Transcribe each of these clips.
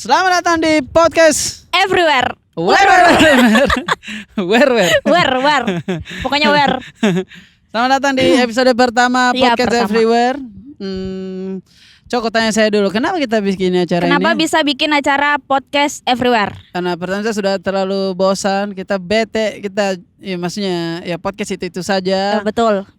Selamat datang di podcast Everywhere. Where. Pokoknya where. Selamat datang di episode pertama Iya, podcast pertama. Everywhere. Coko tanya saya dulu, kenapa kita bikin acara Kenapa ini? bisa bikin acara podcast Everywhere? Karena pertama saya sudah terlalu bosan, kita bete, ya maksudnya ya podcast itu saja. Betul.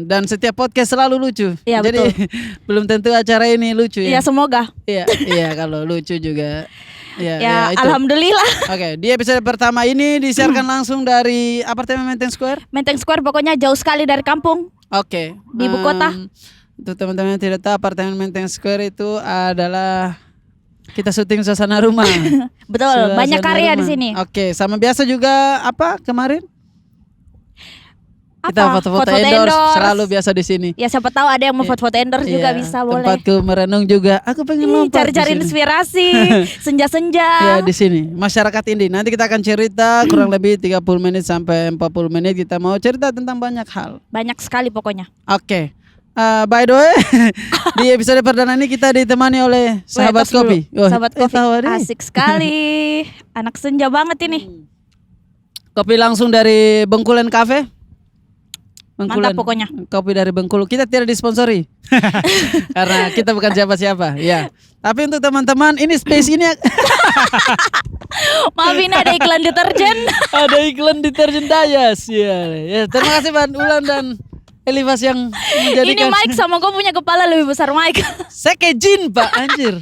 Dan setiap podcast selalu lucu. Iya, Jadi belum tentu acara ini lucu ya. Ya semoga. Iya kalau lucu juga. Ya, itu. alhamdulillah. Oke, di episode pertama ini disiarkan langsung dari apartemen Menteng Square. Menteng Square pokoknya jauh sekali dari kampung. Oke. Di ibu kota. Untuk teman-teman yang tidak tahu, apartemen Menteng Square itu adalah kita syuting suasana rumah. Betul, banyak Suasana karya di rumah. sini. Oke, sama biasa juga apa kemarin? Kita Apa? foto-foto Foto-foto endorse, endorse. selalu biasa di sini. Ya siapa tahu ada yang mau foto-foto endorse juga Iya, bisa boleh. Tempatku merenung juga. Aku pengen lompat Cari-cari di sini. inspirasi, senja-senja. Ya di sini masyarakat Indi. Nanti kita akan cerita kurang lebih 30 menit sampai 40 menit. Kita mau cerita tentang banyak hal. Banyak sekali pokoknya. Oke. By the way, di episode perdana ini kita ditemani oleh sahabat Tos dulu. kopi. Oh, Sahabat kopi. tahu deh. Asik sekali. Anak senja banget ini. Kopi langsung dari Bengkulen Cafe. Mantap pokoknya. Kopi dari Bengkulu. Kita tidak disponsori. Karena kita bukan siapa-siapa. Ya. Tapi untuk teman-teman, ini space ini Maaf ini ada iklan deterjen. ada iklan deterjen Dayas. Ya, terima kasih Ban Ulan dan Elivas yang Ini menjadikan. Mike sama gue punya kepala lebih besar Mike. Saya kayak jin Pak, anjir.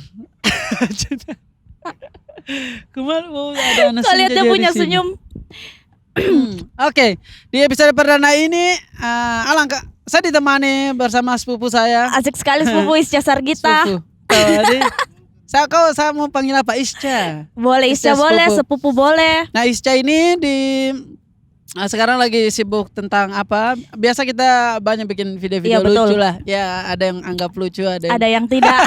Kemarin ada anak Kau lihat senja dia di punya sini. senyum. Oke, di episode perdana ini alangkah saya ditemani bersama sepupu saya. Asik sekali sepupu Isca Sargita. Sepupu. Jadi, saya mau panggil apa? Isca. Boleh Isca boleh, sepupu boleh. Nah, Isca ini sekarang lagi sibuk tentang apa? Biasa kita banyak bikin video-video Iya, betul. lucu lah. Ya, ada yang anggap lucu, Ada yang tidak.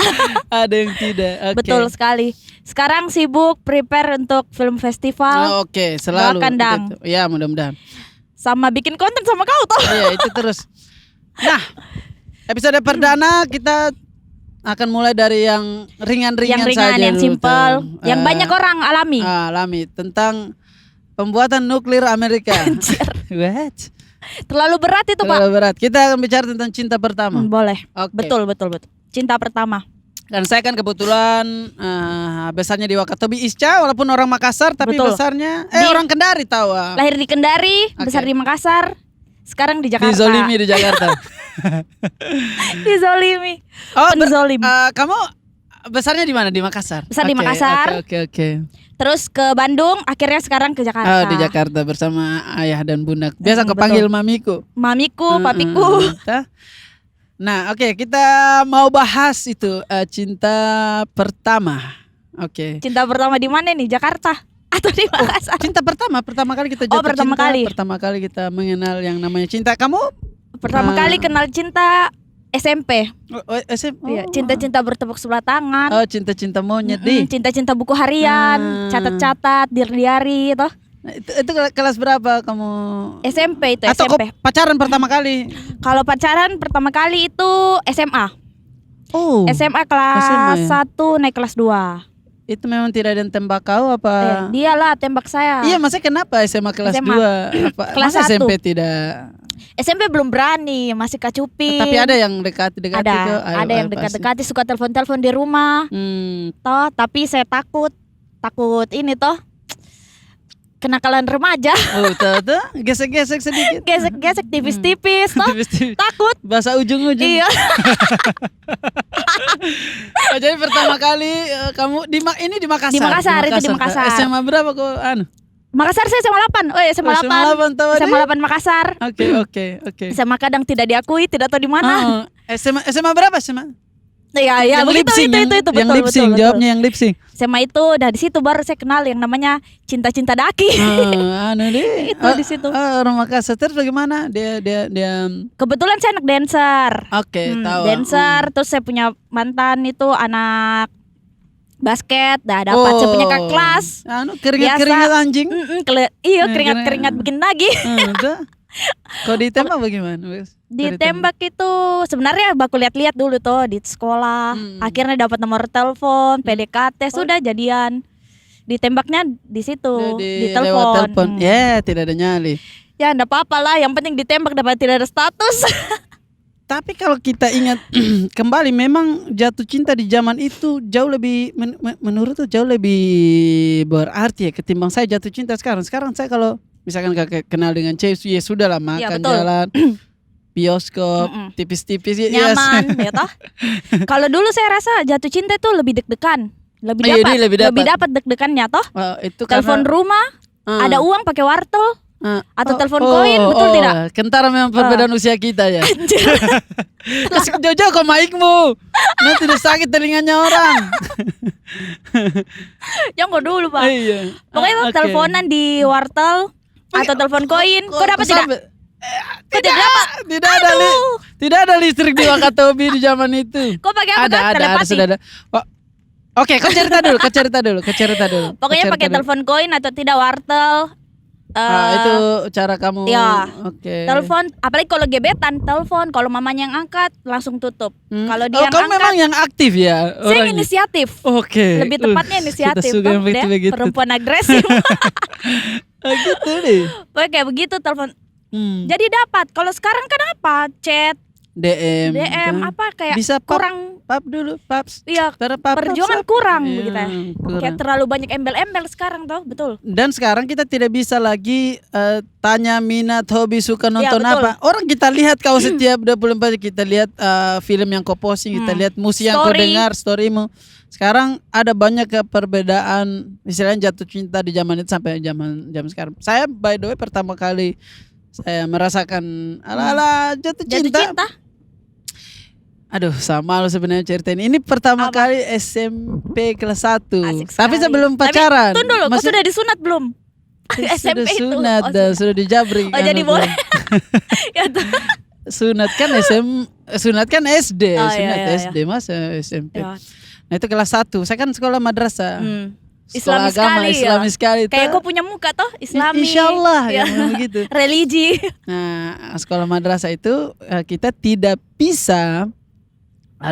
ada yang tidak. Oke. Betul sekali. Sekarang sibuk prepare untuk film festival. Oke, selalu. Doakan, Dang. Ya, mudah-mudahan. Sama bikin konten sama kau toh. Iya, itu terus. Nah, episode perdana kita akan mulai dari yang ringan-ringan Yang ringan, saja yang dulu, simpel, tuh. yang banyak orang alami. Alami tentang pembuatan nuklir Amerika. What? Terlalu berat itu Terlalu Pak. berat. Kita akan bicara tentang cinta pertama. Boleh. Oke. Betul. Cinta pertama. Dan saya kan kebetulan besarnya di Wakatobi Isca, walaupun orang Makassar tapi Betul. besarnya Di- orang Kendari tahu. Lahir di Kendari, besar Oke. di Makassar. Sekarang di Jakarta. Dizolimi di Jakarta. Dizolimi. Oh, Penzolim. kamu besarnya di mana? Di Makassar. Besar di Oke, Makassar. Oke. Terus ke Bandung, akhirnya sekarang ke Jakarta. Di Jakarta bersama ayah dan bunda. Biasa kepanggil mamiku. Mamiku, papiku. Nah, oke, kita mau bahas itu cinta pertama. Oke. Cinta pertama di mana nih? Jakarta atau di Makassar? Cinta pertama kali kita jatuh pertama cinta. kali. Pertama kali kita mengenal yang namanya cinta. Kamu Pertama kali kenal cinta SMP. SM? Iya, cinta-cinta bertepuk sebelah tangan. Oh, cinta-cinta monyet di. Cinta-cinta buku harian, catat-catat, diary itu. Nah, itu kelas berapa kamu? SMP itu Atau SMP. pacaran pertama kali? Kalau pacaran pertama kali itu SMA. Oh. SMA kelas SMA ya? 1 naik kelas 2. Itu memang tidak ada yang tembak kau apa? Dialah tembak saya. Iya, masa kenapa SMA kelas SMA. 2? Apa Kelas masa 1. SMP tidak? SMP belum berani, masih kacuping. Tapi ada yang dekati ada, itu. ada yang dekat-dekati, suka telepon-telepon di rumah. Toh, tapi saya takut ini toh kenakalan remaja. Oh, tuh, gesek-gesek sedikit. Gesek-gesek tipis-tipis toh. Tipis-tipis. Takut. Bahasa ujung-ujung. Iya. Oh, jadi pertama kali kamu ini di Makassar. Di Makassar, itu di Makassar. SMA berapa kok Makassar saya SMA 8. Oh, SMA 8. SMA 8 tahu SMA 8 Makassar. Oke. SMA kadang tidak diakui, tidak tahu di mana. SMA berapa SMA? Iya, yang begitu, lip sync, itu yang betul, lip sync, betul. jawabnya yang lip sync. SMA itu di situ baru saya kenal yang namanya cinta-cinta daki. Itu di situ. Orang Makassar. Terus bagaimana dia Kebetulan saya anak dancer. Oke, tahu. Dancer, terus saya punya mantan itu anak basket, dapat saya punya kakak kelas. Keringat-keringat Biasa. anjing. Iya, keringat-keringat bikin lagi. Udah. Kalau ditembak bagaimana? Wes? Ditembak itu sebenarnya baku lihat-lihat dulu tuh di sekolah. Akhirnya dapat nomor telepon, PDKT, sudah jadian. Ditembaknya di situ, di lewat telepon. telepon. Ya, tidak ada nyali. Ya enggak apa-apa lah, yang penting ditembak dapat tidak ada status. Tapi kalau kita ingat kembali, memang jatuh cinta di zaman itu jauh lebih menurut tuh jauh lebih berarti ya ketimbang saya jatuh cinta sekarang. Sekarang saya kalau misalkan gak kenal dengan cewek, ya sudah lah, makan, betul. jalan, bioskop, tipis-tipis ya. Nyaman, ya toh. Kalau dulu saya rasa jatuh cinta itu lebih deg-degan, lebih Iya, dapat, lebih lebih dapat. dapat deg-degannya toh. Itu Telepon rumah, ada uang pakai wartel, atau telepon koin, betul tidak? Kentara memang perbedaan usia kita ya. Kasih jauh-jauh kok mic-mu. Nanti udah sakit telinganya orang. Yang kok dulu Pak. Iya. Pokoknya Oke. teleponan di wartel atau telepon koin. Kau dapat tidak? Kau tidak dapat? Tidak ada listrik di Wakatobi di zaman itu. Kau pakai apa? Kan? Ada, Telepati. sudah ada. Oh, oke, kau cerita dulu. Pokoknya pakai telepon koin atau tidak wartel. Itu cara kamu. Ya. Oke. Telepon, apalagi kalau gebetan, telepon. Kalau mamanya yang angkat, langsung tutup. Kalau dia yang kamu angkat, memang yang aktif ya saya orangnya? inisiatif. Oke. Lebih tepatnya inisiatif. Kita suka Toh, yang dia begitu. perempuan agresif. Gitu deh. Pokoknya kayak begitu telepon. Hmm. Jadi dapat. Kalau sekarang kan apa? Chat, DM DM, kan. apa kayak Bisa pap kurang. dulu, paps. Iya, Pap, perjuangan pap. kurang Iya, begitu ya. kurang. Kayak terlalu banyak embel-embel sekarang toh, betul. Dan sekarang kita tidak bisa lagi tanya minat, hobi, suka nonton betul. apa. Orang kita lihat kau setiap 24 kita lihat film yang kau posting, kita lihat musik yang kau Story. dengar, storymu. Sekarang ada banyak perbedaan, misalnya jatuh cinta di zaman itu sampai zaman sekarang. Saya by the way pertama kali saya merasakan ala-ala jatuh Jatuh cinta. cinta. Aduh, sama lo sebenarnya ceritain. Ini pertama Apa? kali SMP kelas 1. Asik Tapi sekali. sebelum pacaran. Tapi tunggu dulu, kau sudah disunat belum? SMP sudah itu. sunat Oh, dah, sudah dijabri. Oh, jadi boleh. Ya tuh. Sunat kan sunat kan SD, Oh, sunat iya, iya. SD masa SMP. Ya. Nah itu kelas 1. Saya kan sekolah madrasah. Islami sekali ya. Islami sekali. Kayak kau punya muka toh, Islami. Insya Allah Ya. ya, begitu. Religi. Nah sekolah madrasah itu kita tidak bisa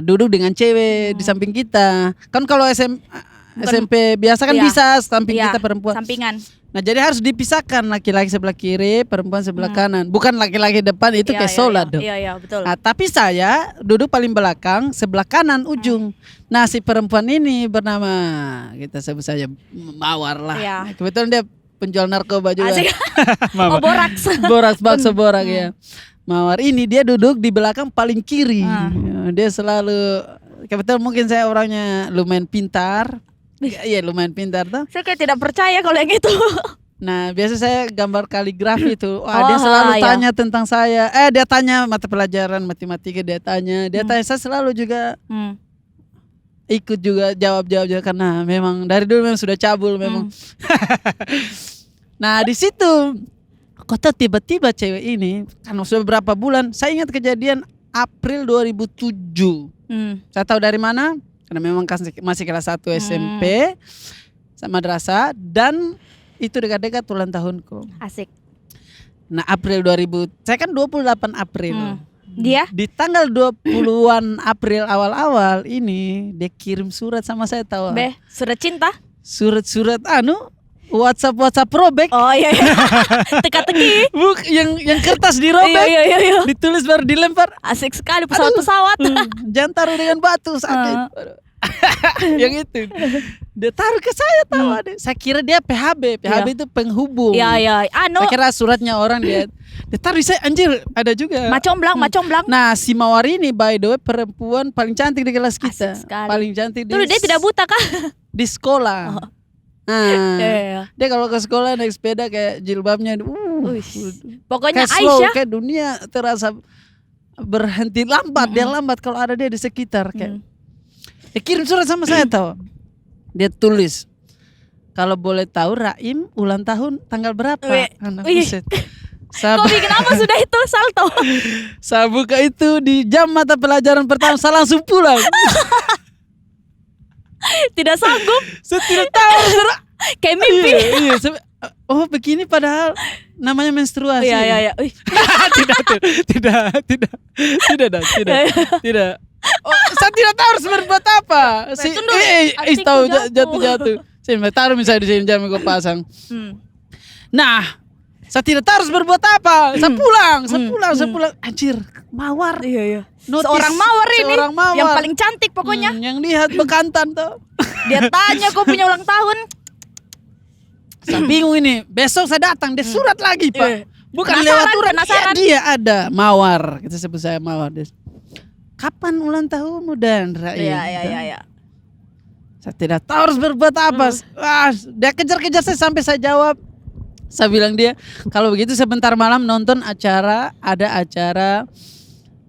duduk dengan cewek di samping kita. Kan kalau SMP biasa kan Iya. bisa samping Iya, kita perempuan. Sampingan. Nah jadi harus dipisahkan, laki-laki sebelah kiri, perempuan sebelah kanan. Bukan laki-laki depan, itu Iya, kayak iya, sholat iya. dong. Iya, iya, betul. Nah, tapi saya duduk paling belakang, sebelah kanan ujung. Nah si perempuan ini bernama, kita sebut saja Mawar lah. Iya. Nah, kebetulan dia penjual narkoba juga. Asik. Mawar. Oh, boraks. Borak, bakso borak ya. Mawar ini dia duduk di belakang paling kiri. Ya, dia selalu, kebetulan mungkin saya orangnya lumayan pintar. Iya lumayan pintar tuh. Saya kayak tidak percaya kalau yang itu. Nah biasa saya gambar kaligrafi tuh. Wah, Oh, dia selalu iya. tanya tentang saya. Dia tanya mata pelajaran matematika, dia tanya. Dia tanya, saya selalu juga ikut juga jawab juga karena memang dari dulu memang sudah cabul memang. Nah di situ kok tahu tiba-tiba cewek ini karena sudah beberapa bulan. Saya ingat kejadian April 2007. Saya tahu dari mana? Karena memang masih kelas 1 SMP sama madrasah dan itu dekat-dekat ulang tahunku. Asik. Nah April 2000, saya kan 28 April. Dia? Di tanggal 20-an April awal-awal ini dia kirim surat sama saya, tahu? Surat cinta? Surat-surat WhatsApp robek. Oh iya iya. Teka-teki. yang kertas dirobek. Iya. Ditulis baru dilempar. Asik sekali pesawat-pesawat. Jangan taruh dengan batu sakit. Yang itu dia taruh ke saya, tahu ada. Saya kira dia PHB itu penghubung. Iya. Saya kira suratnya orang dia taruh di saya, anjir ada juga. Macomblang. Nah si Mawar ini by the way perempuan paling cantik di kelas kita. Asik sekali. Paling cantik Tuh dia tidak buta kah? di sekolah. Iya. Dia kalau ke sekolah naik sepeda kayak jilbabnya Pokoknya kayak slow, Aisyah. kayak dunia terasa berhenti lambat. Dia lambat kalau ada dia di sekitar kayak. Dia kirim surat sama saya, tahu. Dia tulis, kalau boleh tahu Raim ulang tahun tanggal berapa? Anak buset. Kau bikin apa sudah itu salto? Saya buka itu di jam mata pelajaran pertama, saya langsung pulang. Tidak sanggup. Saya tidak tahu. Kayak mimpi. Iya. Oh begini padahal namanya menstruasi. Iya. Tidak. Oh, saya tidak tahu harus berbuat apa. Tahu jatuh. Saya taruh misalnya di sini jam gue pasang. Nah, saya tidak tahu harus berbuat apa. Saya pulang. Anjir, mawar. Iya. Notice, seorang mawar ini. Seorang mawar. Yang paling cantik pokoknya. Yang lihat bekantan tuh. Dia tanya kok punya ulang tahun. Saya bingung ini. Besok saya datang, dia surat lagi Pak. Bukan lewat surat. Penasaran. Dia ada mawar. Kita sebut saya mawar. Kapan ulang tahunmu Dandra? Iya. Saya tidak tahu harus berbuat apa. Dia kejar-kejar saya sampai saya jawab. Saya bilang dia, kalau begitu sebentar malam nonton ada acara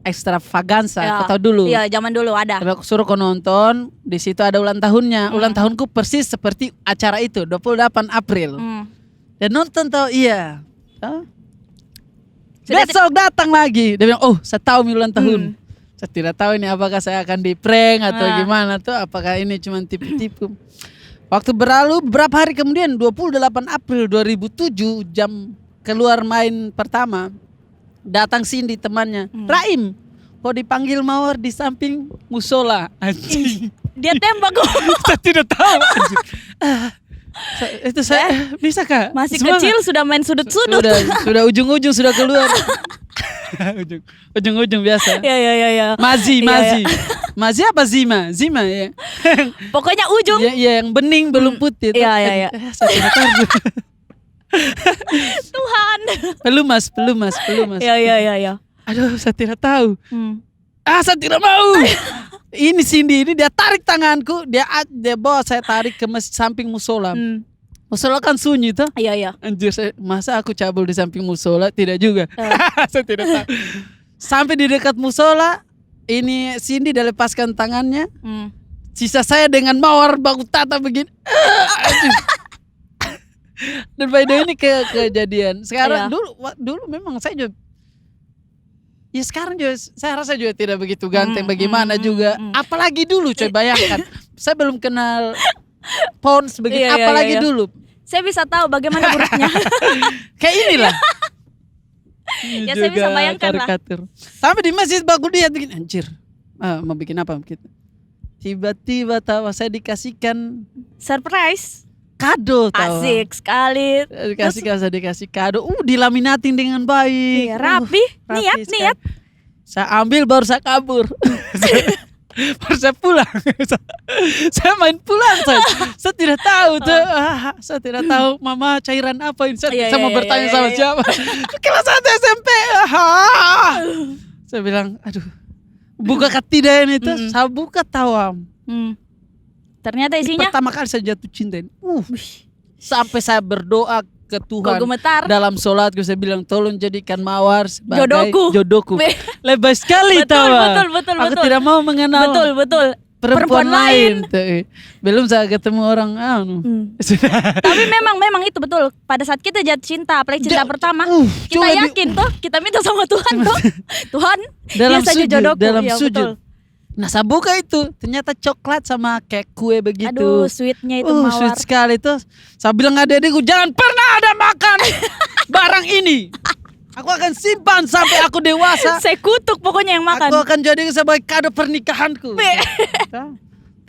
ekstravaganza. Kau tahu dulu? Iya, zaman dulu ada. Tapi aku suruh kau nonton, di situ ada ulang tahunnya. Ulang tahunku persis seperti acara itu, 28 April. Dan nonton tahu iya. Besok datang lagi. Dia bilang, "Oh, saya tahu ulang tahun." Saya tidak tahu ini apakah saya akan di prank atau gimana tuh, apakah ini cuma tipu-tipu. Waktu berlalu beberapa hari kemudian 28 April 2007 jam keluar main pertama. Datang Cindy temannya, Raim, kok dipanggil mawar di samping musola. Anjing. Dia tembak kok. Saya tidak tahu. Itu saya bisa Kak? Masih kecil sudah main sudut-sudut. Sudah ujung-ujung sudah keluar. Ujung-ujung biasa. Iya. Mazi. Mazi apa Zima? Zima ya. Pokoknya ujung. Iya, yang bening belum putih. Iya. Saya tidak tahu. Tuhan. Pelumas. Iya. Aduh, saya tidak tahu. Saya tidak mau. Ini Cindy ini dia tarik tanganku, dia bawa saya tarik ke samping musola. Musola kan sunyi tuh. Iya. Anjir, masa aku cabul di samping musola? Tidak juga. Saya tidak tahu. Sampai di dekat musola, ini Cindy dia lepaskan tangannya. Sisa saya dengan mawar baku tata begini. Dan by the way ini kejadian. Sekarang dulu memang saya juga. Ya sekarang juga saya rasa juga tidak begitu ganteng bagaimana juga. Apalagi dulu coy, bayangkan. Saya belum kenal Pons begitu, apalagi dulu. Saya bisa tahu bagaimana buruknya. Kayak inilah. Ya saya bisa bayangkan karikatur. Sampai di masjid bagus dia bikin anjir. Mau bikin apa gitu. Tiba-tiba tahu saya dikasihkan surprise. Kado tahu. Asik sekali. Dikasih kado. Dilaminating dengan baik. Iya, rapi. Niat. Saya ambil baru saya kabur. Baru saya pulang. Saya main pulang. Saya tidak tahu tuh. Saya tidak tahu mama cairan apa ini. Saya mau bertanya sama siapa. Kelas 1 SMP. Saya bilang, aduh. Buka tidak ini tuh. Saya buka tawam. Ternyata isinya pertama kali saya jatuh cinta ini. Sampai saya berdoa ke Tuhan dalam sholatku, saya bilang tolong jadikan mawar sebagai jodohku. Lebih sekali tahu. Betul. Aku tidak mau mengenal betul. perempuan lain. Belum saya ketemu orang Tapi memang itu betul. Pada saat kita jatuh cinta, apalagi cinta pertama, kita yakin tuh, kita minta sama Tuhan tuh. Tuhan, dia saja jodohku. Dalam sujud. Nah saya buka itu, ternyata coklat sama kayak kue begitu. Aduh, sweetnya itu mawar. Sweet sekali tuh. Saya bilang adik-adikku, jangan pernah ada makan barang ini. Aku akan simpan sampai aku dewasa. Saya kutuk pokoknya yang makan. Aku akan jadikan sebagai kado pernikahanku.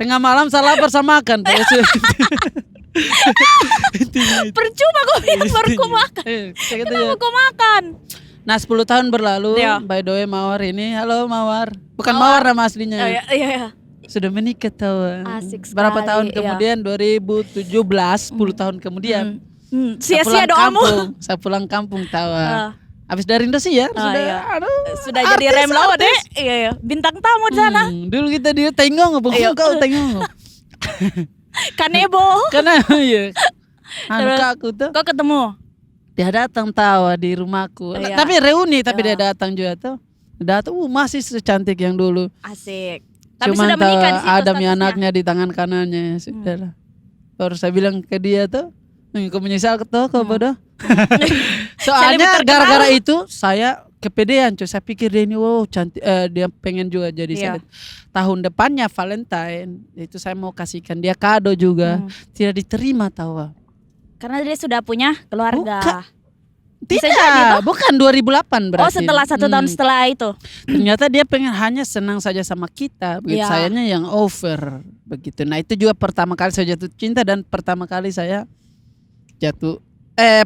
Tengah malam saya lapar sama makan. Percuma kok bilang baru kau makan. Kenapa kau makan? Nah 10 tahun berlalu, by the way Mawar ini, halo Mawar. Bukan Mawar nama aslinya. Iya. Sudah menikah tahu. Asik sekali. Berapa tahun kemudian, 2017, 10 tahun kemudian. Sia-sia doamu. Saya pulang kampung tahu. Habis dari Indosiar sudah jadi rem laut deh. Iya. Bintang tamu di sana. Dulu kita dia tengok, kau tengok. Kanebo. Karena iya. Aku tuh. Kau ketemu? Dia datang tahu di rumahku. Tapi reuni, tapi dia datang juga tuh. Datang, masih secantik yang dulu. Asik. Tapi cuman sudah menikah di situ. Ada anaknya di tangan kanannya. Sudah. Baru saya bilang ke dia tuh, kau menyesal kau bodoh. Soalnya gara-gara itu saya kepedean. Saya pikir dia ini cantik. Dia pengen juga jadi tahun depannya Valentine. Itu saya mau kasihkan dia kado juga. Tidak diterima tahu. Karena dia sudah punya keluarga. Bisa Tidak, jadi, toh? bukan 2008 berarti. Oh, setelah 1 tahun setelah itu. Ternyata dia pengen hanya senang saja sama kita, begitu. Iya. Sayanya yang over begitu. Nah itu juga pertama kali saya jatuh cinta dan pertama kali saya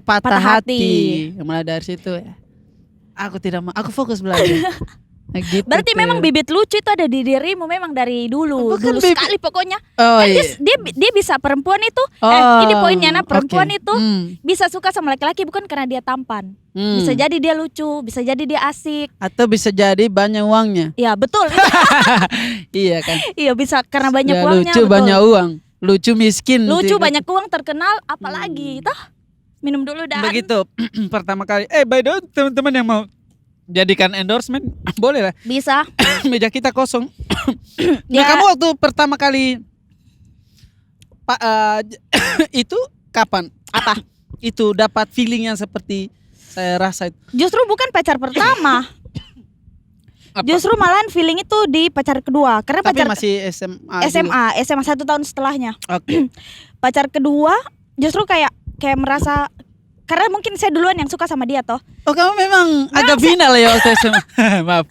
patah hati. Mulai dari situ ya, aku tidak mau, aku fokus belajar. Nah, gitu Berarti tuh. memang bibit lucu itu ada di dirimu memang dari dulu. Bukan Dulu bibit. sekali pokoknya. Oh, Kan iya. dia bisa perempuan itu. Oh, Ini poinnya, nah, perempuan oke. itu bisa suka sama laki-laki bukan karena dia tampan. Hmm. Bisa jadi dia lucu, bisa jadi dia asik. Atau bisa jadi banyak uangnya. Ya betul. Iya kan. Iya bisa karena banyak Ya, uangnya. lucu betul. banyak uang, lucu miskin. Lucu Gitu. banyak uang terkenal, apalagi toh. Minum dulu dah. Begitu pertama kali. By the way, teman-teman yang mau jadikan endorsement boleh lah. Bisa. Meja kita kosong. Nah, Ya. kamu waktu pertama kali itu kapan? Apa? Itu dapat feeling yang seperti saya rasa itu. Justru bukan pacar pertama. Apa? Justru malahan feeling itu di pacar kedua. Karena Tapi pacar masih SMA. SMA 1 tahun setelahnya. Oke. Pacar kedua justru kayak merasa, karena mungkin saya duluan yang suka sama dia toh. Oh, kamu memang agak binal ya waktu SMA. maaf.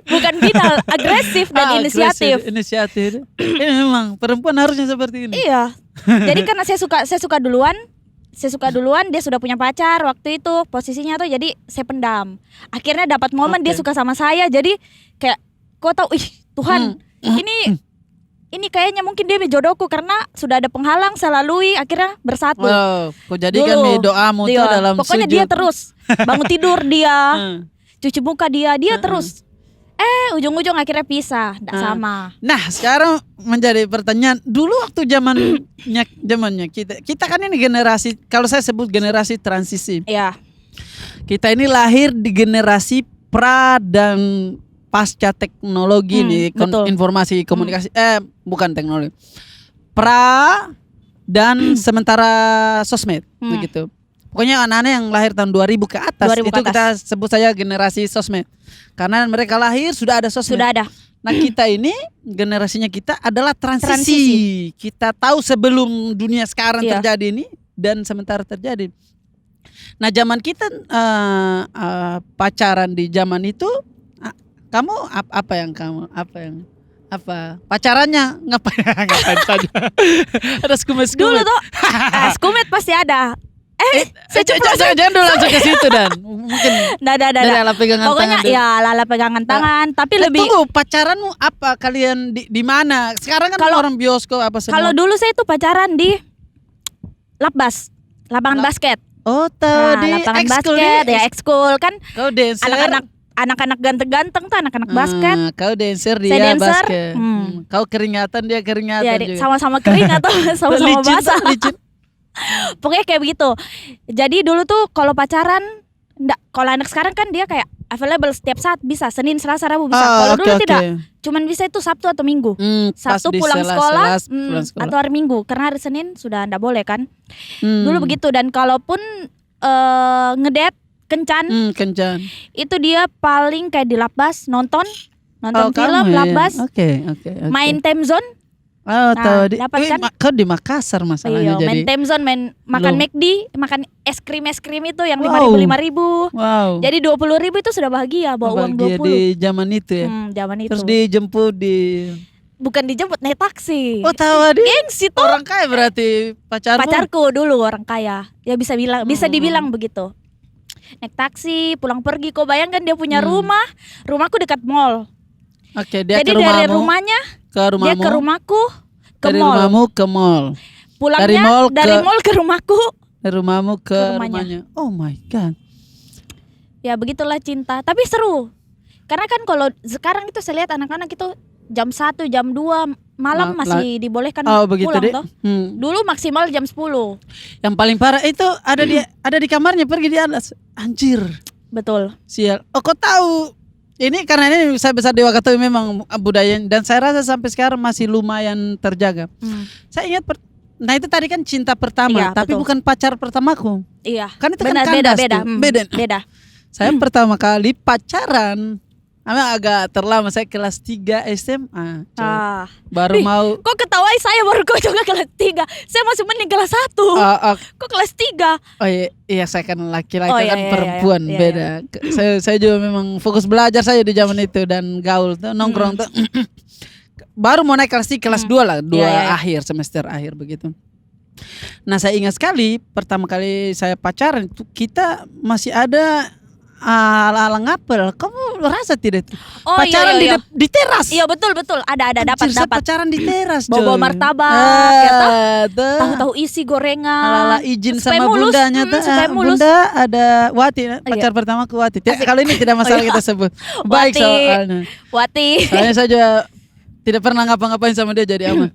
Bukan final, agresif dan inisiatif. Inisiatif. Ini memang perempuan harusnya seperti ini. Iya. Jadi karena saya suka duluan, dia sudah punya pacar waktu itu, posisinya tuh, jadi saya pendam. Akhirnya dapat momen dia Oke. suka sama saya, jadi kayak kok tahu, ih Tuhan, ini kayaknya mungkin dia jodohku karena sudah ada penghalang saya lalui, akhirnya bersatu. Wow, kau jadikan Dulu. doamu itu Iya. dalam Pokoknya sujud. dia terus bangun tidur dia, Hmm. cuci muka dia terus. Ujung-ujung akhirnya pisah, nggak sama. Nah, sekarang menjadi pertanyaan, dulu waktu zamannya kita kan ini generasi, kalau saya sebut generasi transisi. Iya. Kita ini lahir di generasi pra dan pasca teknologi nih, betul. informasi komunikasi, bukan teknologi. Pra dan sementara sosmed begitu. Pokoknya anak-anak yang lahir tahun 2000 ke atas 2000 ke itu atas. kita sebut saja generasi sosmed. Karena mereka lahir sudah ada sosmed. Sudah ada. Nah, kita ini generasinya kita adalah transisi. Kita tahu sebelum dunia sekarang Iya. terjadi ini dan sementara terjadi. Nah, zaman kita pacaran di zaman itu, kamu pacarannya ngapain saja? Ada skumet. Dulu tuh skumet pasti ada. Jangan dulu langsung ke situ dan mungkin Nggak. dari alat pegangan Pokoknya tangan dulu. ya lala pegangan tangan, tapi lebih Tunggu, pacaranmu apa? Kalian di mana? Sekarang kan Kalau- orang bioskop apa semua. kalau dulu saya itu pacaran di Lapbas, lapangan basket. Oh, tahu di lapangan ekskul basket di- ya ekskul kan, Kau dancer. anak-anak ganteng-ganteng tuh anak-anak basket. Kau dancer, Saya dia dancer, basket. Kau keringatan, dia keringatan Ya, juga. sama-sama kering atau sama-sama Licin, basah. licin. Pokoknya kayak begitu. Jadi dulu tuh kalau pacaran, kalau anak sekarang kan dia kayak available setiap saat, bisa Senin, Selasa, Rabu bisa. Kalau dulu tidak, cuman bisa itu Sabtu atau Minggu. Pas Sabtu di pulang sekolah, pulang sekolah. atau hari Minggu, karena hari Senin sudah ndak boleh kan. Hmm. Dulu begitu. Dan kalaupun ngedate kencan, Kencan. itu dia paling kayak di Lapbas nonton film, kamu ya? Lapbas, Oke. main time zone. Oh, tahu di. dapat kan? Kau di Makassar masalahnya Iya, jadi. main time zone, makan Loh. McD, makan es krim itu yang Wow. 5.000. Wow. Jadi 20.000 itu sudah bahagia, bawa uang Bahagia 20. di zaman itu ya. Zaman itu. Terus dijemput di. Bukan dijemput, naik taksi. Oh, tahu di. Gengsi tuh. Orang kaya berarti pacarmu. Pacarku dulu orang kaya. Ya bisa dibilang begitu. Naik taksi, pulang pergi. Kau bayangkan dia punya rumah. Rumahku dekat mall. Oke, dia Jadi ke rumahmu. dari rumahnya ke rumahmu. dia ke rumahku, ke dari mall. rumahmu ke mall. Pulangnya dari mall ke rumahku. Dari rumahmu ke rumahnya. rumahnya. Oh my god. Ya begitulah cinta. Tapi seru. Karena kan kalau sekarang itu saya lihat anak-anak itu jam 1, jam 2 malam masih dibolehkan begitu pulang deh. toh. Dulu maksimal jam 10. Yang paling parah itu ada di kamarnya, pergi di atas. Anjir. Betul. Sial. Oh, kau tahu. Ini karena ini saya besar di Wakatobi memang budaya, dan saya rasa sampai sekarang masih lumayan terjaga. Saya ingat nah itu tadi kan cinta pertama, Iya, tapi betul. bukan pacar pertamaku. Iya. Kan itu Benar, kan kandas beda. tuh. Beda. Beda. Saya pertama kali pacaran agak terlama. Saya kelas 3 SMA. Baru Ih, mau. Kok ketawai saya baru kok juga kelas 3. Saya masih mending kelas 1. Kok kelas 3? Oh iya, saya kan laki-laki Oh, iya, kan iya, perempuan iya, beda. Saya juga memang fokus belajar saya di zaman itu dan gaul tuh nongkrong tuh. Baru mau naik kelas 3, kelas 2 lah, 2 Iya. akhir, semester akhir begitu. Nah saya ingat sekali pertama kali saya pacaran itu kita masih ada ala-ala ngapel. Kamu rasa tidak? Oh, Pacaran iya. di teras. Iya betul ada dapat. Pacaran di teras. Bawa martabak, ya toh? Tahu-tahu isi gorengan. Ala-ala izin supaya sama mulus. bundanya tuh. Supaya mulus. Bunda ada Wati, pacar pertama ku Wati. Kalau ini tidak masalah kita sebut. Baik Wati. soalnya. Wati. Soalnya saya juga tidak pernah ngapa-ngapain sama dia jadi aman.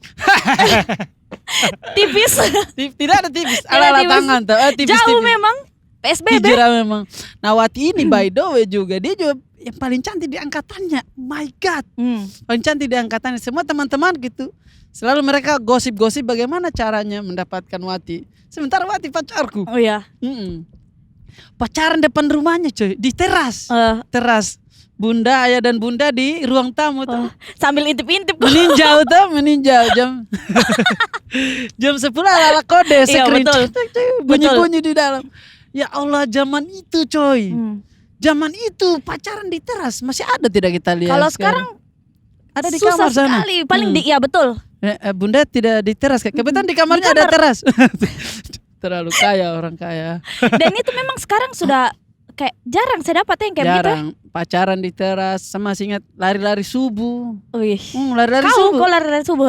Tipis. Tidak ada tipis. Ala-ala tangan tuh. Tipis. Jauh memang. PSBB. Hijrah memang. Nah Wati ini by the way juga dia juga yang paling cantik di angkatannya. My God. Paling cantik di angkatannya. Semua teman-teman gitu. Selalu mereka gosip-gosip bagaimana caranya mendapatkan Wati. Sementara Wati pacarku. Oh iya. Pacaran depan rumahnya coy. Di teras. Teras. Bunda, ayah dan bunda di ruang tamu tuh. Sambil intip-intip. Meninjau jam jam 10 ala-ala kode. Iya, betul. Bunyi-bunyi di dalam. Ya Allah zaman itu coy. Zaman itu pacaran di teras masih ada tidak kita lihat? Kalau sekarang ada di susah kamar sana. sekali. Paling iya betul. Bunda tidak di teras. Kebetulan di kamarnya ada teras. Terlalu kaya orang kaya. Dan itu memang sekarang sudah kayak jarang saya dapat yang kayak gitu. Jarang pacaran di teras. Sama masih ingat lari-lari subuh. Lari-lari Kau subuh. lari-lari subuh.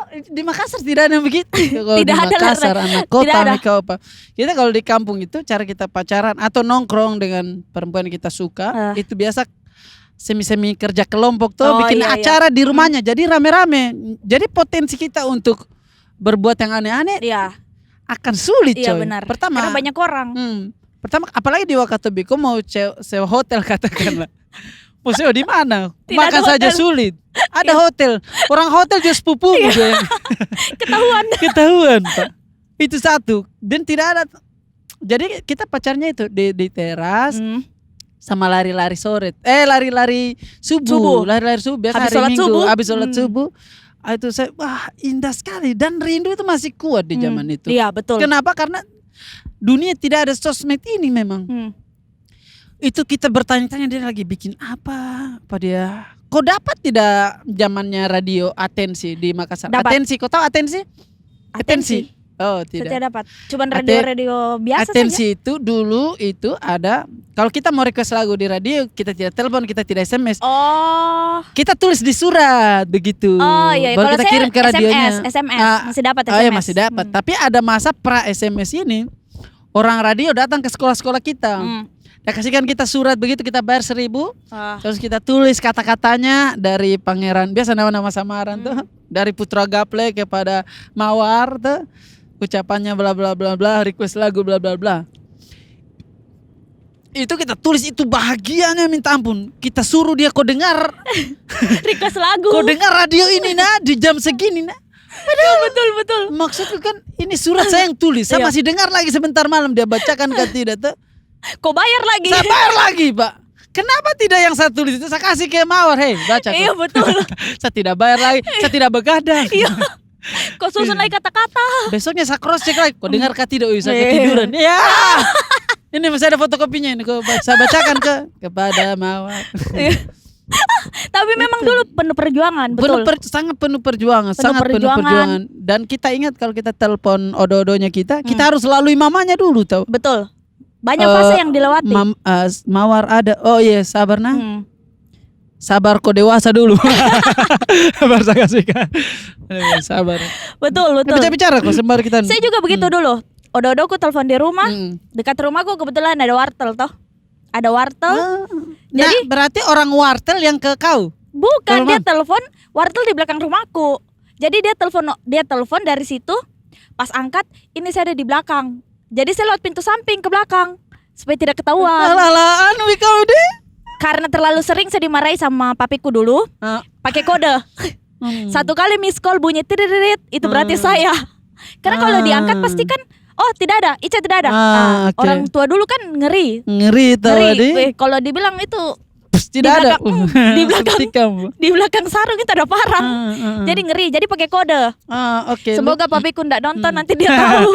Di Makassar tidak ada begitu. Kalau Tidak di ada Makassar anak kota tidak ada. Kita kalau di kampung itu cara kita pacaran atau nongkrong dengan perempuan yang kita suka itu biasa semi-semi kerja kelompok tuh bikin acara di rumahnya. Jadi rame-rame. Jadi potensi kita untuk berbuat yang aneh-aneh akan sulit coy. Iya benar. Pertama karena banyak orang. Pertama apalagi di Wakatobi kau mau sewa hotel katakanlah. Mau sewa di mana? Tidak Makan ada saja hotel. sulit. Ada hotel. Orang hotel juga sepupu gitu ya. Ketahuan Pak. Itu satu. Dan tidak ada. Jadi kita pacarnya itu di teras sama lari-lari sore. Lari-lari subuh. Lari-lari subuh biasa Habis hari sholat Minggu. subuh. Habis sholat subuh. Itu saya indah sekali dan rindu itu masih kuat di zaman itu. Iya betul. Kenapa? Karena dunia tidak ada sosmed ini memang. Itu kita bertanya-tanya dia lagi bikin apa dia. Kau dapat tidak zamannya radio Atensi di Makassar? Dapat. Atensi, kau tahu Atensi? Oh tidak. Saya dapat. Cuman radio biasa Atensi saja. itu dulu itu ada. Kalau kita mau request lagu di radio, kita tidak telepon, kita tidak SMS. Oh. Kita tulis di surat begitu. Oh iya. Baru Kalau kita saya kirim ke radionya. SMS masih dapat SMS. Oh iya masih dapat. Tapi ada masa pra SMS ini orang radio datang ke sekolah-sekolah kita. Dia kasihkan kita surat begitu, kita bayar 1.000. Terus kita tulis kata-katanya dari pangeran, biasa nama-nama samaran tuh, dari Putra Gaple kepada Mawar tuh, ucapannya bla bla bla bla, request lagu bla bla bla. Itu kita tulis, itu bahagianya minta ampun. Kita suruh dia, kau dengar request lagu. kau dengar radio ini nah di jam segini nah. Betul. Maksudku kan ini surat saya yang tulis. Saya masih dengar lagi sebentar malam dia bacakan ke tidak tuh. Kau bayar lagi. Saya bayar lagi Pak. Kenapa tidak yang saya tulis itu saya kasih ke Mawar, hei baca. Iya betul. Saya tidak bayar lagi, saya tidak begadang. Iya. Kau susun lagi kata-kata. Besoknya saya cross check lagi. Kau dengar kah tidak? Saya ketiduran. Ya. Ini masih ada fotokopinya ini. Saya bacakan kepada Mawar. Tapi memang dulu penuh perjuangan, betul. Sangat penuh perjuangan, penuh perjuangan. Dan kita ingat kalau kita telepon odo-odonya kita harus lalui mamanya dulu tahu. Betul. Banyak fase yang dilewati. Mawar ada. Oh iya, sabar nah. Sabar kau dewasa dulu. Sabar saya kasihkan. Sabar. Betul. Bicara kok sembari kita. Saya juga begitu dulu. Odo-odoku telepon di rumah. Dekat rumahku kebetulan ada wartel toh. Ada wartel. Jadi berarti orang wartel yang ke kau? Bukan, dia telepon wartel di belakang rumahku. Jadi dia telepon dari situ. Pas angkat, ini saya ada di belakang. Jadi saya lewat pintu samping ke belakang supaya tidak ketahuan. Alah, kau deh. Karena terlalu sering saya dimarahi sama papiku dulu. Pakai kode. Satu kali miss call bunyi tiririt, itu berarti saya. Karena kalau diangkat pasti kan, oh tidak ada, Ica tidak ada. Okay. Orang tua dulu kan ngeri tadi. Kalau dibilang itu Tidak ada. di belakang Seperti kamu. di belakang sarung itu ada parang. Jadi ngeri. Jadi pakai kode. Oke. Semoga papiku ndak nonton nanti dia tahu.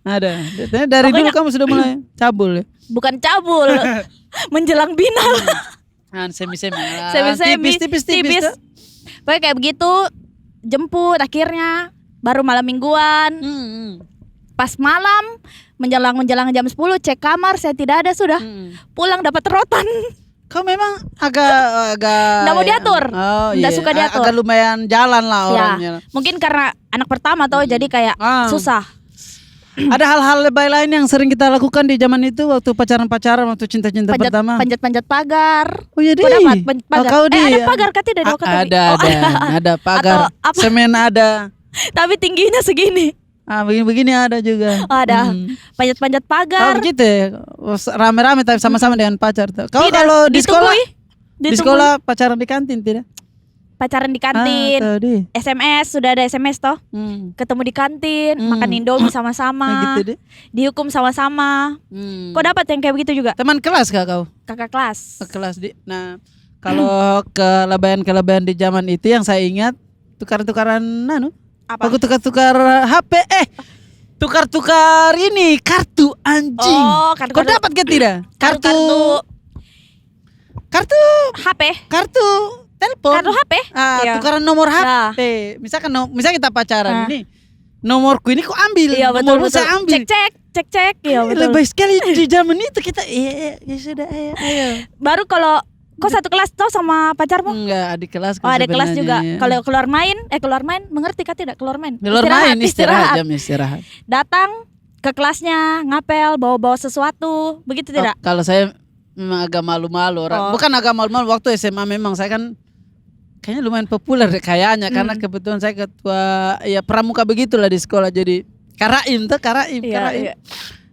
Ada. Dari dulu kamu sudah mulai cabul ya. Bukan cabul. Menjelang binal. Semi-semi. Semi-semi. Tipis. Pokoknya kayak begitu. Jemput akhirnya. Baru malam mingguan. Pas malam menjelang jam 10 cek kamar, saya tidak ada sudah. Pulang dapat rotan. Kau memang agak nggak mau diatur. Nggak suka diatur. Agak lumayan jalan lah orangnya. Mungkin karena anak pertama tau, jadi kayak susah. Ada hal-hal lebay lain yang sering kita lakukan di zaman itu waktu pacaran, waktu cinta-cinta pertama. Panjat pagar. Oh iya, Kau dapat pagar. Ada pagar kan tidak ada pagar. Semen ada. Tapi tingginya segini. Begini ada juga. Ada. Panjat pagar. Begitu ya. Rame-rame tapi sama-sama dengan pacar. Kau kalau di sekolah di sekolah pacaran di kantin tidak? Pacaran di kantin. SMS sudah ada SMS toh. Ketemu di kantin, makan Indomie sama-sama. Gitu deh. Dihukum sama-sama. Kau dapat yang kayak begitu juga? Teman kelas kah kau? Kakak kelas. Kelas Nah, kalau kelebihan di zaman itu yang saya ingat tukar-tukaran Apa? Aku tukar-tukar HP. Tukar-tukar ini kartu anjing. Kartu. Kau dapat ke tidak? Kartu HP. Kartu telepon. Kartu HP. Iya. Tukaran nomor HP. Misalnya kita pacaran ini. Nomorku ini kau ambil. Iya, nomorku betul. saya ambil. Cek. Iya, betul. Lebih sekali di zaman itu kita ya sudah ayo. Baru kalau kau satu kelas toh sama pacarmu? Enggak, adik kelas. Adik kelas juga. Ya. Kalau keluar main, mengerti kah tidak keluar main? Istirahat. Datang ke kelasnya, ngapel, bawa-bawa sesuatu, begitu tidak? Kalau saya memang agak malu-malu orang. Bukan agak malu-malu, waktu SMA memang saya kan kayaknya lumayan populer kayaknya karena kebetulan saya ketua ya pramuka begitulah di sekolah, jadi Karaim. Iya.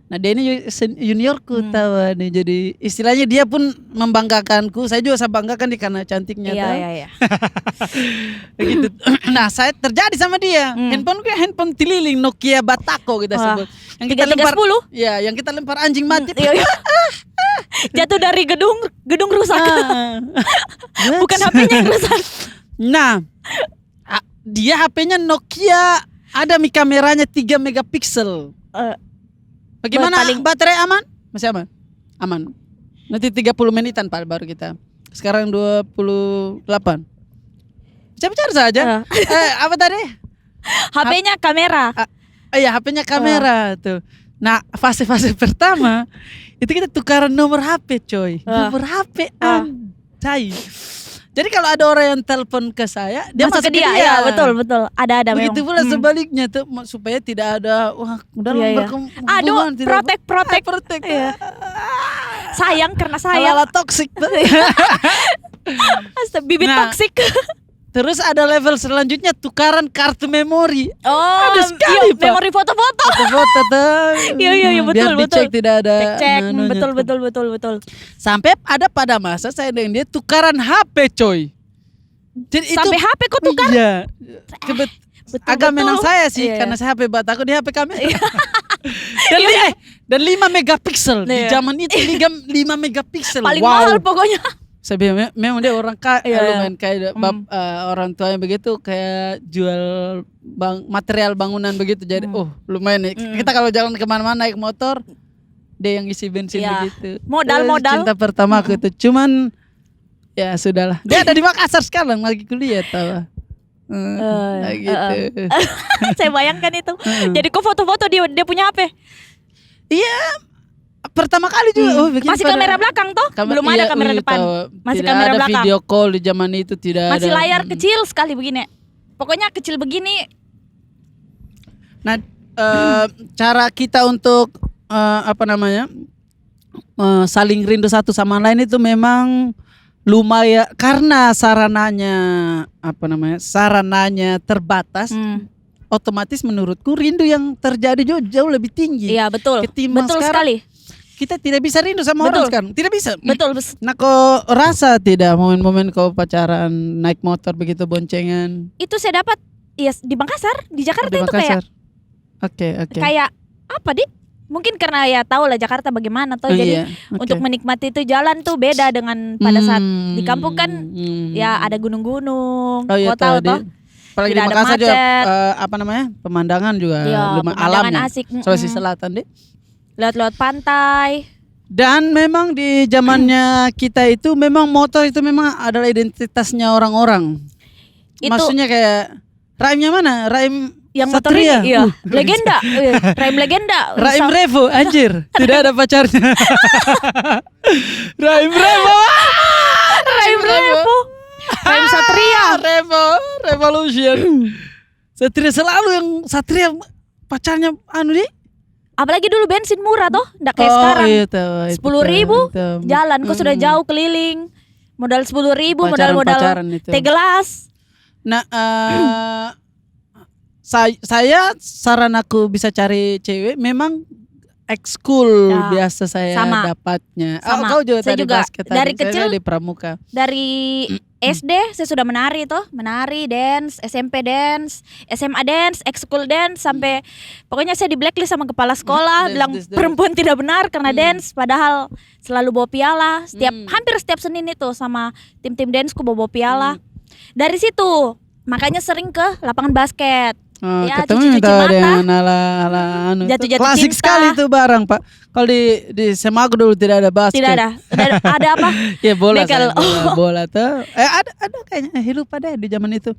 Nah dia ini juniorku tahu nih, jadi istilahnya dia pun membanggakanku, saya juga saya banggakan dia karena cantiknya. Iya. Begitu. Nah saya terjadi sama dia. Handphone tililing Nokia Batako kita sebut. Yang kita lempar. Ya, yang kita lempar anjing mati. Jatuh dari gedung rusak. Bukan HP-nya yang rusak. Nah, dia HP-nya Nokia, ada kameranya 3 megapiksel. Bagaimana baterai aman? Masih aman? Aman. Nanti 30 menitan Pak baru kita. Sekarang 28. Bicara saja. Apa tadi? HP-nya kamera. Iya, HP-nya kamera tuh. Nah, fase-fase pertama itu kita tukaran nomor HP, coy. Nomor HP anjay. Jadi kalau ada orang yang telepon ke saya, dia masuk ke dia. Ya, betul. Ada begitu memang. Pula sebaliknya tuh supaya tidak ada Aduh, protek. Iya. Sayang karena sayang. Ala toksik tuh. Bibit toksik. Terus ada level selanjutnya tukaran kartu memori. Ada sekali, Pak. Memori foto-foto. Foto-foto tuh. Iya, betul. Biar dicek tidak ada. Cek. Betul. Sampai ada pada masa saya dengan dia tukaran HP, coy. Jadi sampai HP kok tukar? Iya. Agak menang saya sih, iya. karena saya HP aku di HP kamera. Dan 5 megapiksel di zaman itu 5 megapiksel. Paling mahal pokoknya. Sebenarnya memang dia orang lumayan kaya, orang tuanya begitu kayak jual material bangunan begitu, jadi lumayan nih. Kita kalau jalan kemana-mana naik motor, dia yang isi bensin begitu. Modal. Cinta pertama aku itu, cuman ya sudahlah. Dia ada di Makassar sekarang lagi kuliah tahu. Gitu. Saya bayangkan itu. Jadi kok foto-foto dia punya HP? Iya. Pertama kali juga masih kamera belakang toh? Belum ada kamera depan. Masih tidak kamera ada belakang. Video call di zaman itu tidak masih ada. Layar kecil sekali begini. Pokoknya kecil begini. Nah, cara kita untuk saling rindu satu sama lain itu memang lumayan, karena sarananya terbatas. Otomatis menurutku rindu yang terjadi jauh lebih tinggi. Iya, betul. Ketimbang betul sekarang, sekali. Kita tidak bisa rindu sama orang sekarang. Tidak bisa. Betul. Nah, kau rasa tidak momen-momen kau pacaran naik motor begitu boncengan? Itu saya dapat di Makassar, di Jakarta di itu Makassar. kayak Oke. Kayak apa, Dik? Mungkin karena ya tahu lah Jakarta bagaimana toh. Jadi Iya, oke. untuk menikmati itu jalan tuh beda dengan pada saat di kampung kan ya ada gunung-gunung, Oh iya, kota toh. apalagi di Tidak ada Makassar juga macet. apa namanya, pemandangan juga Iya, pemandangan alamnya asik. Sulawesi Selatan deh. Lewat-lewat pantai. Dan memang di zamannya kita itu memang motor itu memang adalah identitasnya orang-orang. Itu Maksudnya kayak Raimnya mana? Raim yang motor Satria. ini iya, legenda. Raim legenda. Raim Sam- Revo, anjir. Tidak ada pacarnya. Raim Revo. Raim Revo. Raim Satria. Revo, Revolution. Satria selalu yang Satria pacarnya anu di. Apalagi dulu bensin murah toh, nggak kayak sekarang. Iya, tahu, 10.000 jalan, kok sudah jauh keliling. Modal 10.000, modal Pacaran itu. teh gelas. Nah, saya saran aku bisa cari cewek memang ekskul Ya, biasa saya sama. dapatnya. Sama. Kau juga Saya tadi juga basket dari tadi. Saya kecil di pramuka. Dari SD saya sudah menari toh, menari, dance, SMP dance, SMA dance, ekskul dance, sampai pokoknya saya di blacklist sama kepala sekolah, Dance, bilang dance, dance. perempuan tidak benar karena dance, padahal selalu bawa piala, hampir setiap Senin itu sama tim-tim danceku bawa piala. Dari situ makanya sering ke lapangan basket. Oh, Ya, ketemu cuci-cuci minta mata. dengan ala anu. Jatuh-jatuh Klasik cinta. sekali itu barang, Pak. Kalau di Semagu dulu tidak ada basket. Tidak ada. Ada apa? Ya bola, Bekel. bola tuh. Ada kayaknya lupa deh di zaman itu.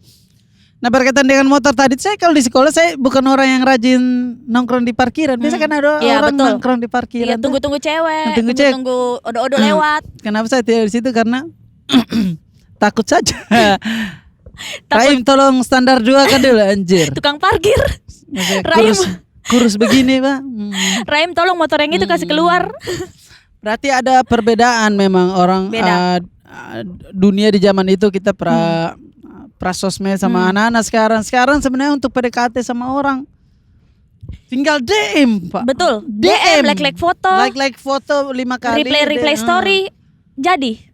Nah, berkaitan dengan motor tadi, saya kalau di sekolah saya bukan orang yang rajin nongkrong di parkiran. Biasa kan ada Iya, orang betul. nongkrong di parkiran. Iya, tuh. tunggu-tunggu cewek, Tunggu cewek. tunggu odo-odo lewat. Kenapa saya tidak di situ? Karena takut saja. Raim tolong standar 2 kan dulu anjir. Tukang parkir. Maksudnya Raim. kurus begini, Pak. Raim tolong motor yang itu kasih keluar. Berarti ada perbedaan memang orang Beda. dunia di zaman itu kita prasosmed sama anak-anak sekarang. Sekarang sebenarnya untuk PDKT sama orang tinggal DM, Pak. Betul. DM, like foto, Like foto 5 kali. replay story. Jadi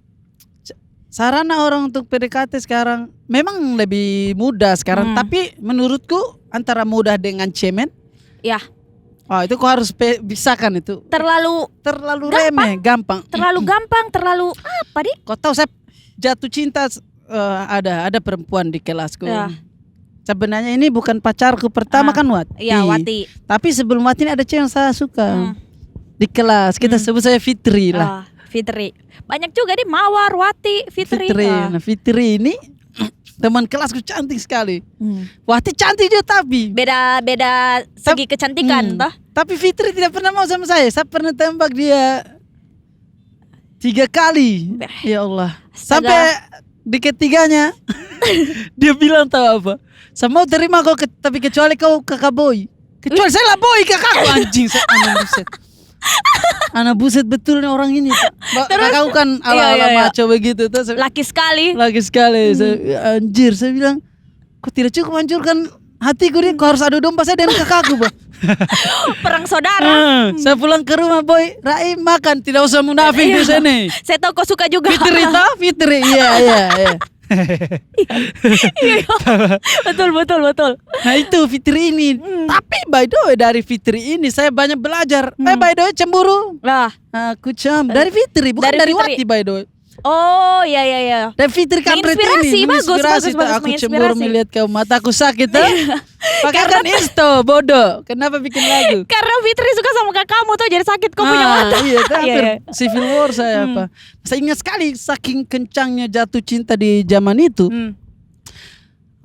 Sarana orang untuk PDKT sekarang memang lebih mudah sekarang, tapi menurutku antara mudah dengan cemen, ya oh itu kau harus bisakan itu. terlalu Remeh, gampang. terlalu gampang, terlalu apa nih? Kau tahu saya jatuh cinta ada perempuan di kelasku. Ya. Sebenarnya ini bukan pacarku pertama kan Wati. Iya, Wati. Tapi sebelum Wati ini ada cewek yang saya suka. Di kelas kita sebut saya Fitri lah. Fitri. Banyak juga nih Mawar, Wati, Fitri. Nah, Fitri ini teman kelasku cantik sekali. Wati cantik juga tapi Beda segi kecantikan toh. Tapi Fitri tidak pernah mau sama saya. Saya pernah tembak dia 3 kali. Ya Allah. Sampai di ketiganya dia bilang tahu apa? Saya mau terima kau tapi kecuali kau kakak boy. Kecuali saya lah boy kakakku anjing. Saya buset. Anak buset betul nih orang ini. Kakakku kan ala-ala maco begitu tuh. Laki sekali. Saya, anjir, saya bilang kok tidak cukup hancurkan hatiku dia, kau harus adu domba saya dengan kakakku, Pak. Perang saudara. Saya pulang ke rumah, boy, Raim makan, tidak usah munafik di sini. Saya tahu kau suka juga. Fitri, iya. Betul. Nah itu Fitri ini. Tapi by the way dari Fitri ini saya banyak belajar. By the way cemburu. Lah. Aku dari Fitri, bukan dari Fitri. Wati by the way. Oh iya. Dan Fitri kampret ini Bagus, aku cemburu melihat kau, mataku sakit tuh. Pakaikan insto bodoh. Kenapa bikin lagu? Karena Fitri suka sama kakakmu tuh jadi sakit kau punya mata. Iya, hampir civil war saya apa. Saya ingat sekali saking kencangnya jatuh cinta di zaman itu.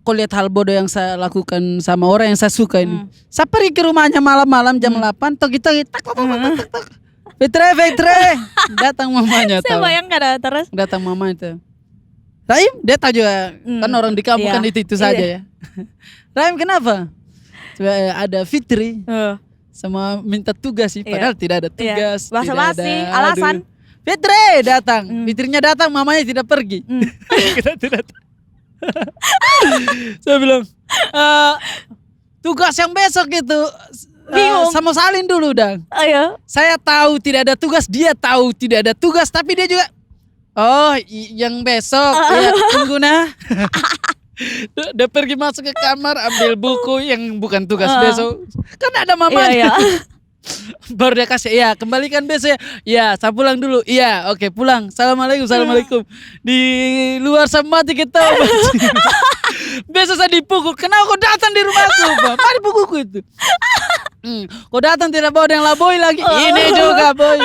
Kau lihat hal bodoh yang saya lakukan sama orang yang saya suka ini. Saya pergi ke rumahnya malam-malam jam 8, tak. Fitri, datang mamanya. Saya bayangkan terus. Datang mama itu. Raim, dia tahu juga kan orang di kampung kan itu saja ya. Raim kenapa? Coba ada Fitri sama minta tugas sih, padahal tidak ada tugas. Basa-basi, alasan. Fitri datang, Fitrinya datang, mamanya tidak pergi. Kita tidak. Saya bilang, tugas yang besok itu. Bingung. Sama salin dulu dong. Ayo. Saya tahu tidak ada tugas, dia tahu tidak ada tugas, tapi dia juga yang besok ya tunggu nah. Dia pergi masuk ke kamar ambil buku yang bukan tugas besok. Kan ada mamanya. Iya. Baru dia kasih, iya kembalikan besok ya. Iya, saya pulang dulu. Iya, oke pulang. Assalamualaikum. Di luar sama mati kita. Besok saya dipukul. Kenapa kau datang di rumahku, Pak? Mari pukulku itu. Kau datang tidak bawa yang boy lagi. Ini juga boy.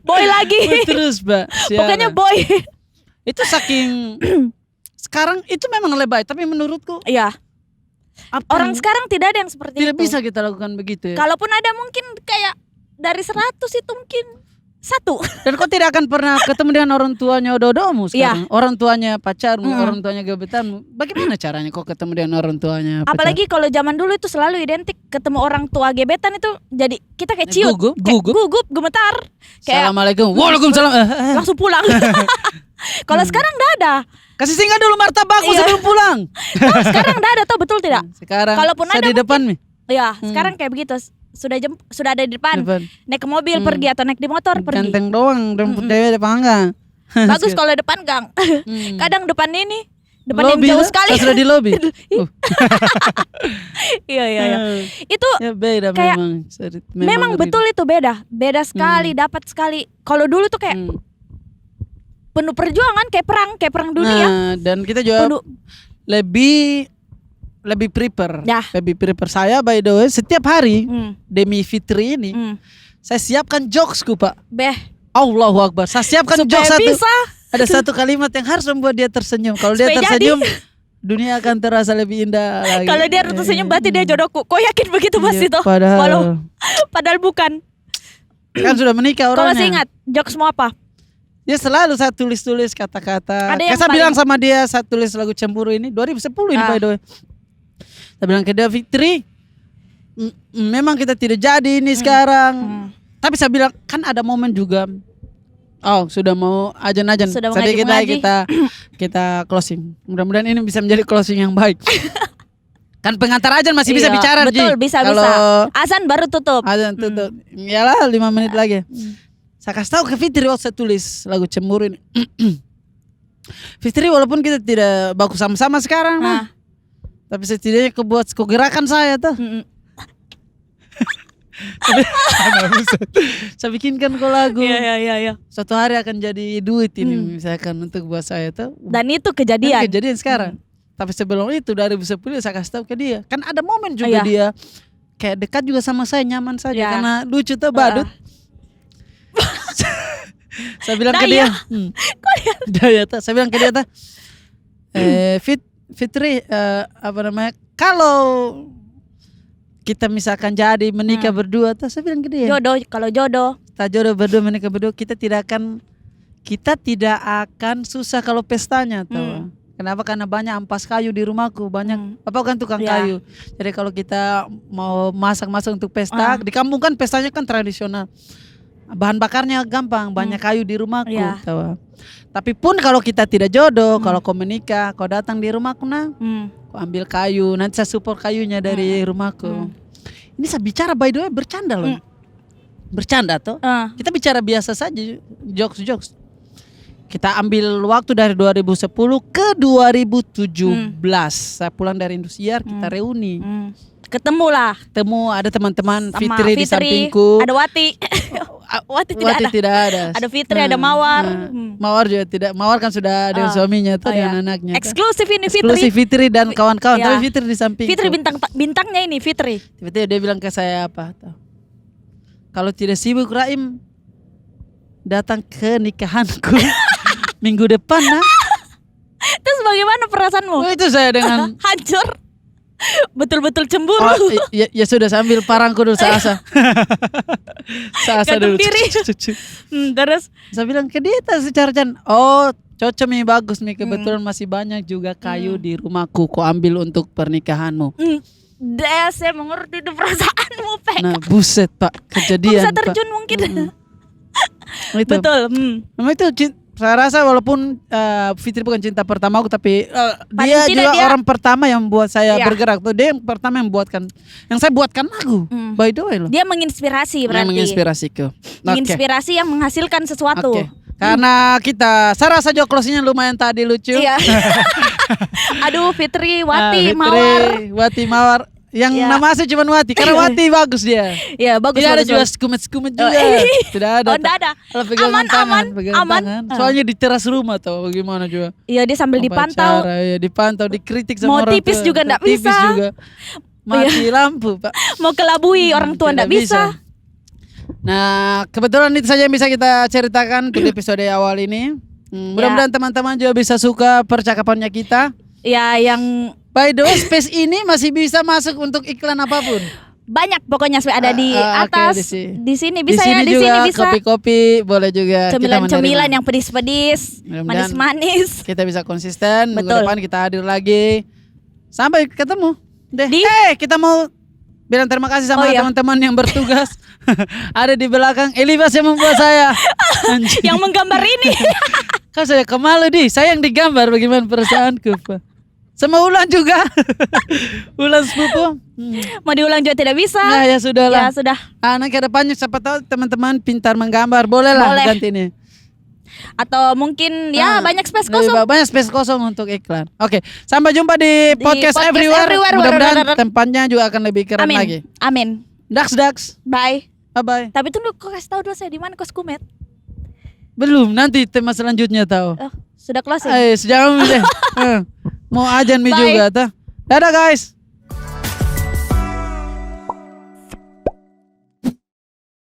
Boy lagi. Terus, Pak. Pokoknya boy. Itu saking sekarang itu memang lebay, tapi menurutku Iya. Orang sekarang tidak ada yang seperti tidak itu. bisa kita lakukan begitu ya. Kalaupun ada mungkin kayak dari 100 itu mungkin 1. Dan kau tidak akan pernah ketemu dengan orang tuanya ododomu sekarang. Iya. Orang tuanya pacarmu, orang tuanya gebetanmu. Bagaimana caranya kau ketemu dengan orang tuanya pacar? Apalagi kalau zaman dulu itu selalu identik ketemu orang tua gebetan itu jadi kita kayak ciut, Gugup. gemetar. Kayak Assalamualaikum. Waalaikumsalam. langsung pulang. Kalau sekarang enggak ada. Kasih singgah dulu martabakku sebelum pulang. Oh, sekarang enggak ada tuh, betul tidak? Sekarang Kalaupun saya ada di depan nih. Iya, sekarang kayak begitu. Sudah ada di depan. Naik ke mobil pergi atau naik di motor pergi. Ganteng doang, jemput dewe depan gang. Bagus kalau depan gang. Kadang depan ini, depan Lobby, yang jauh sekali. Sudah di lobby. Iya. Itu Ya beda kayak memang betul itu beda. Beda sekali, dapat sekali. Kalau dulu tuh kayak penuh perjuangan kayak perang dunia. Nah, dan kita juga lebih prepare. Ya. Lebih prepare. Saya by the way setiap hari demi Fitri ini saya siapkan jokesku, Pak. Allahu Akbar. Saya siapkan jokes satu. Bisa. Ada satu kalimat yang harus membuat dia tersenyum. Kalau dia tersenyum, dunia akan terasa lebih indah lagi. Kalau dia tersenyum berarti dia jodohku. Kau yakin begitu pasti toh? Padahal bukan. Kan sudah menikah Kau orangnya. masih ingat jokes mau apa? Ya selalu saya tulis kata-kata. Ada yang Saya bilang sama dia, saya tulis lagu Cemburu ini 2010 ini by the way. Saya bilang ke dia, Fitri, memang kita tidak jadi ini sekarang. Tapi saya bilang kan ada momen juga. Oh, sudah mau ajan-ajan. Jadi kita closing. Mudah-mudahan ini bisa menjadi closing yang baik. Kan pengantar ajan masih bisa bicara. Betul, bisa. Azan baru tutup. Azan tutup. Iyalah 5 menit lagi. Saya kasih tahu ke Fitri waktu saya tulis lagu Cemburu ini. Fitri, walaupun kita tidak baku sama-sama sekarang, tapi setidaknya kau gerakan saya tuh. Saya bikinkan kau lagu. Iya. Suatu hari akan jadi duit ini misalkan untuk buat saya tuh. Dan itu kejadian. Kejadian sekarang. Tapi sebelum itu 2010 saya kasih tahu ke dia. Kan ada momen juga dia kayak dekat juga sama saya, nyaman saja karena lucu tuh badut. Saya bilang ke dia, saya bilang ke dia Fitri, kalau kita misalkan jadi menikah berdua, saya bilang ke dia, kalau jodoh, kita jodoh berdua menikah berdua, kita tidak akan susah kalau pestanya, tahu? Kenapa? Karena banyak ampas kayu di rumahku, banyak bapak kan tukang kayu. Jadi kalau kita mau masak untuk pesta, di kampung kan pestanya kan tradisional. Bahan bakarnya gampang, banyak kayu di rumahku. Tahu. Tapi pun kalau kita tidak jodoh, kalau kau menikah, kau datang di rumahku kau ambil kayu, nanti saya support kayunya dari rumahku. Ini saya bicara by the way bercanda loh. Bercanda toh. Kita bicara biasa saja, jokes. Kita ambil waktu dari 2010 ke 2017. Saya pulang dari Indosiar, kita reuni. Ketemu ada teman-teman Fitri di sampingku. Ada Wati. Wati tidak ada. Ada Fitri, ada Mawar. Mawar juga tidak. Mawar kan sudah ada suaminya tuh dengan anaknya. Eksklusif ini Fitri. Eksklusif Fitri dan kawan-kawan. Tapi Fitri di sampingku. Fitri bintangnya ini Fitri. Tiba-tiba dia bilang ke saya apa? Kalau tidak sibuk Raim datang ke nikahanku minggu depan Terus bagaimana perasaanmu? Itu saya dengan hancur. Betul-betul cemburu. Ya sudah, sambil parangku dulu saya asa dulu. Terus saya bilang ke dia secara cocok nih, bagus nih, kebetulan masih banyak juga kayu di rumahku, kau ambil untuk pernikahanmu. Saya mengerti itu perasaanmu, Pak. Nah buset Pak, kejadian bisa terjun Pak. Mungkin itu. Betul. Memang itu saya rasa walaupun Fitri bukan cinta pertama aku, tapi dia juga orang pertama yang membuat saya bergerak. Dia yang pertama yang saya buatkan lagu. By the way loh. Dia menginspirasi berarti. Menginspirasiku. Menginspirasi yang menghasilkan sesuatu. Karena saya rasa closingnya lumayan tadi lucu. Iya. Aduh, Fitri, Wati, Mawar. Wati, Mawar. Yang Ya. nama asli cuma Wati. Karena Wati bagus dia. Ya bagus. Tidak ada bagus, juga bagus. skumet-skumet juga. Oh, Tidak ada. Oh enggak ada. Kalau pegangan Aman, tangan, aman, pegangan aman. tangan. Ah. Soalnya di teras rumah tau bagaimana juga. Iya dia sambil dipantau. Upacara, ya, dipantau, dikritik sama Mau orang tipis tua. juga nggak Tipis bisa. juga. Mati lampu, Pak. Mau kelabui orang tua Tidak enggak bisa. Nah, kebetulan itu saja yang bisa kita ceritakan untuk episode awal ini. Mudah-mudahan teman-teman juga bisa suka percakapannya kita. Ya yang By the way, space ini masih bisa masuk untuk iklan apapun. banyak pokoknya ada di Oke, atas. di Di sini bisa sini ya, di juga sini bisa. kopi-kopi boleh juga. Kita Cemilan-cemilan menerima. yang pedis-pedis, Mudah-mudahan manis-manis. Kita bisa konsisten. Minggu Betul. depan kita hadir lagi. Sampai ketemu. Deh. Di- Kita mau bilang terima kasih sama Oh, iya. teman-teman yang bertugas. Ada di belakang Elivas yang membuat saya. Anjing. Yang menggambar ini. Kan saya kemalu di, saya yang digambar bagaimana perasaanku, Pak. Sama Ulan juga. Ulan sepupu. Mau diulang juga tidak bisa. Nah, ya sudah lah. Ya sudah. Nah, ke depannya siapa tahu teman-teman pintar menggambar, boleh lah Boleh. ganti ini. Atau mungkin ya banyak space Lebih kosong. banyak space kosong untuk iklan. Oke, sampai jumpa di podcast, Podcast Everywhere. Everywhere. Mudah-mudahan tempatnya juga akan lebih keren Amin. lagi. Amin. Dax. Bye. Bye-bye. Tapi tunggu kok kasih tahu dulu saya di mana kos Kumet. Belum, nanti tema selanjutnya tahu. Oh, sudah closing. Sejauh ini deh. Mau ajan mi Bye. juga, tah. Dadah guys.